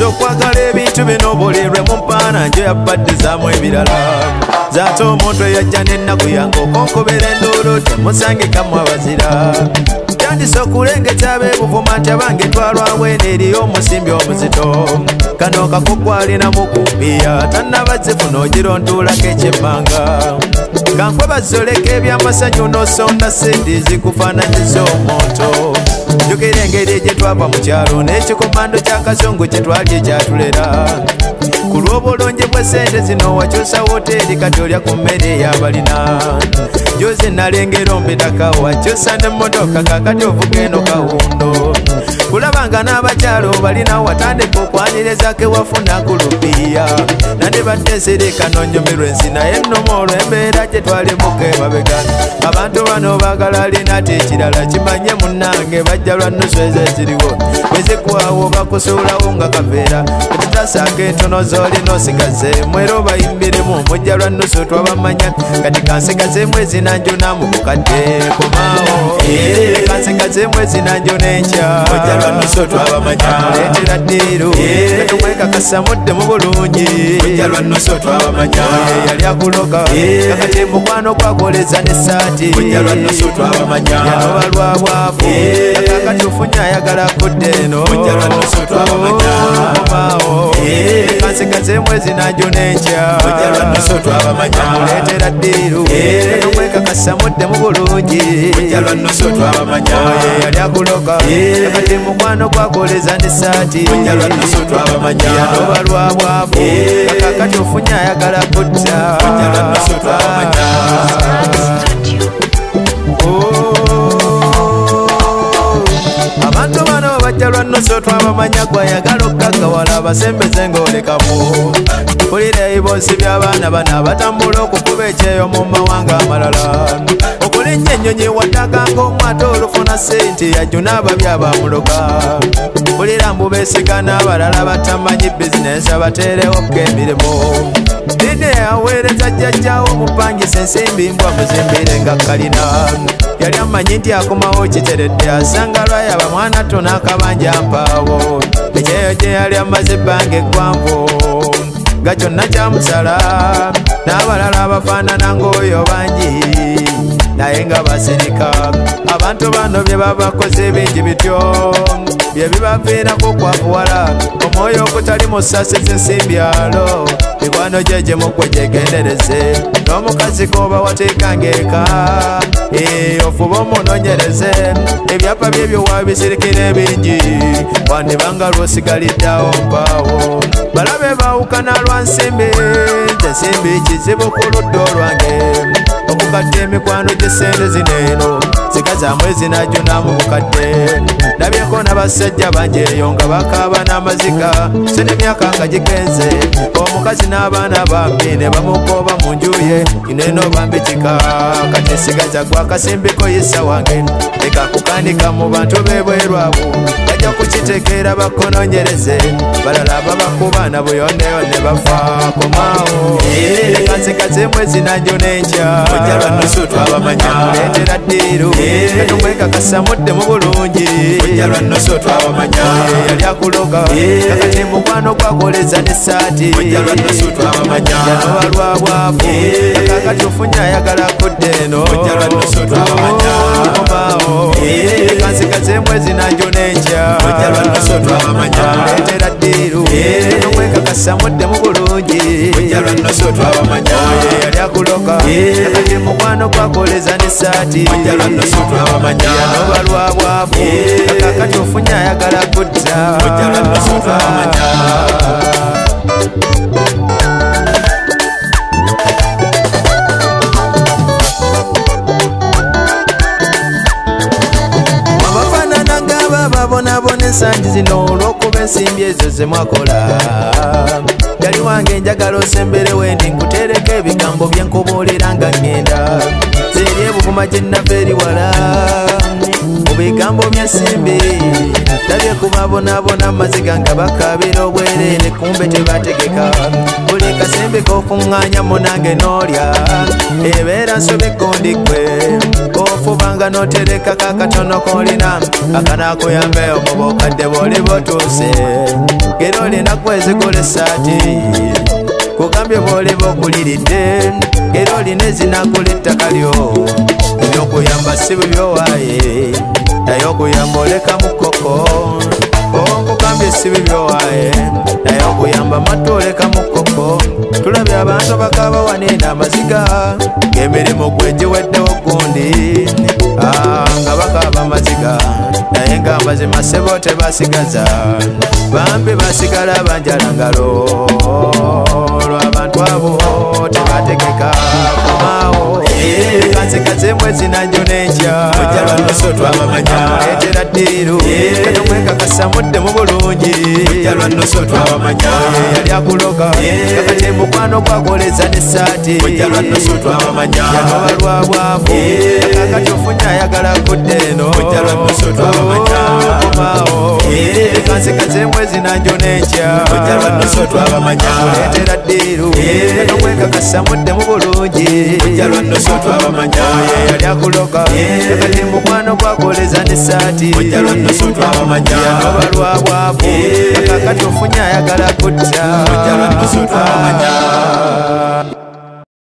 Okwagala ebintu bino bulirwe mu mpaana njo yabbaddizamu ebirala zaate omuntu eyajja n'ennaku yange okonkobera enduulu temusangikamu abazira tandise okulengeza ab'ebuvuma nti abange twalwawo eno eriyo omusimbi omuzito kano kakuku alina mukumbiya tannabazifuna ogirontuulako ekyemmanga kankwebaza oleka ebyamasanyu n'osonda sente zikufaananyiza omuntu jjukira engeri gye twava mu kyalo n'ekikomando ky'akazungu kye twali ekyatulera ku lw'obulungi bw'essente zino wakyusa woteeri kati olya ku mmere ey'abalina joze nalengera ombetaka wakyusa n'emmotoka kakati ovuga eno kawundo kulabanga n'abakyalo balina watandika okwanirizaako ewafuna ku lupiya nandi battesereka nonyumirwa ensi naye nnuma olw'embeera gye twalimuka emabega abantu bano baagala alina ati ekirala kimanye munnange bajja lwa nnusu ezo eziriwo bwezikwawo bakusuulawo nga kaveera etutasaako entono z'olina osigazeemu era obayimbiremu mujja lwa nnusu twabamanya kati kansigazeemu ezinanjuna mu bukadde komaawo kansigazeemu ezinanjuna enkya mujja lwa nnusu twabamanya muleetera ddiiru katumwekakasa mudde mu bulungi mujja lwa nnusu twabamanya yali akuloka kakati mukwano kwakoleza n'essaati mujja lwa nnusu twabamanya yanoba lwa bwavu kakati ofunye ayagala kudde eno mujja lwa nnusu twabamanya komaawo kansigazeemu ezinanjuna enkya mujja lwa nnusu twabamanya muleetera ddiiru katumwekakasa mudde mu bulungi mujja lwa nnusu twabamanya yali akuloka kakati mukwano kwakoleza n'essaati mujja lwa nnusu twabamanya yanoba lwa bwavu kakati ofunye ayagala kutta mujja lwa nnusu twabamanya abantu bano bajja lwa nnusu twabamanya gwayagala okukagawala abasembeze ng'olekamu kulira ebiboosi by'abaana bano abatambula okukuba ekyeyo mu mawanga amalala okulinnya ennyonyi waddaka ng'omwata olufuna ssente yajjuna ababi abamuloka kulira mbu beesiga n'abalala batamanyi bizinesi abateerewoko emirimu dide aweereza jjajjaawo omupangisa ensimbi mbwa muzimbire nga kalina yali amanyi nti akomawo kiteredde asanga lwayaba mwana tona akabanja mpaawo ekyeyo gye yali amaze ebbanga eggwanvu nga kyonna kyamusala n'abalala abafaanana ng'oyo bangi naye nga basirika abantu bano bye babakoze bingi bityo bye bibaviirako kwavuwala omwoyo okutali mu ssasi zinsimbyalo mikwano gye gimukwe gyegendereze n'omukazi goba wateekanga eka ofuba omunonyereze ebyapa byebyo wabisirikira ebingi wandibanga lwosigaliddeawo mpaawo balabe bawukana lwa nsimbi ensimbi kizibu ku ludda olwange okugatta emikwano gy'essente zino eno zigazaamu ezinajuna mu bukadde ndabyeko n'abasajja bangi eyo nga bakaaba n'amaziga se n'emyaka nga gigenze omukazi n'abaana bambi ne bamugooba mu nju ye ineno bambikika kati esigaza gwakasimbiko yisa wange leka kukanika mu bantu bebwerwabu bajja kukitegeera bakononyereze balala babakuba na buyondeyonde bafa komaawo kansigazeemu ezinanjuna enkya mujja lwa nnusu twabamanya muleetera ddiiru katumwekakasa mudde mu bulungi mujja lwa nnusu twabamanya yali akuloka kakati mukwano kwakoleza n'essaati mujja lwa nnusu twabamanya yanoba lwa bwavu kakati ofunye ayagala kudde eno mujja lwa nnusu twabamanya komaawo kansigazeemu ezinanjuna enkya mujja lwa nnusu twabamanya muleetera ddiiru katumwekakasa mudde mu bulungi mujja lwa nnusu twabamanya yali akuloka kakati mukwano kwakoleza n'essaati mujja lwa nnusu twabamanya yanoba lwa bwavu kakati ofunye ayagala kutta mujja lwa nnusu twabamanya abafaanana ng'aba babonabona ensangi zino olw'okuba ensimbi ezo ze mwakola yali wange njagala osembere wendi nkutereka ebigambo bye nkubuulira nga ŋŋenda zeri ebuvuma gye nnava eri wala bigambo byensimbi labye kubabonabona maziga nga bakabira obwerere kumbe tebategeka buli kasimbi kokuŋŋanya munange n'olya ebeera nsobe gondigwe ofubanga n'otereka kakatono kolina akanakuyambe omuba okadde bw'oli botuuse era olina kwezigula essaati kugambye bw'oliba okuliridde era olina ezinagula ettaka lyo ebyokuyamba si bibyowaaye naye okuyamba oleka mukoko okugambye si bibyowaaye naye okuyamba matu oleka mukoko tulabye abantu bakaba wanina amaziga ng'emirimu gwegiweddewo gundi nga bakaba amaziga naye nga amazima sebo tebasigaza bambi basigala banjala ngalo lw'abantu abo tebategeka komaawo kanzikaze mwezi nanjo n'enkya etera ddiiru kanomwekakasa mudde mu bulungi yali akuloga kakati mukwano gwakoleza n'essaati yanoba lwabwavu kakati ofunya ayagala kudde eno komaawo kanzikaze mwezi nanjo n'enkya etera ddiiru kanomwekakasa mudde mu bulungi yali akuloga kakati mukwano gwakoleza n'essaati yanoba lwabwavu kakati ofunya ayagala kutta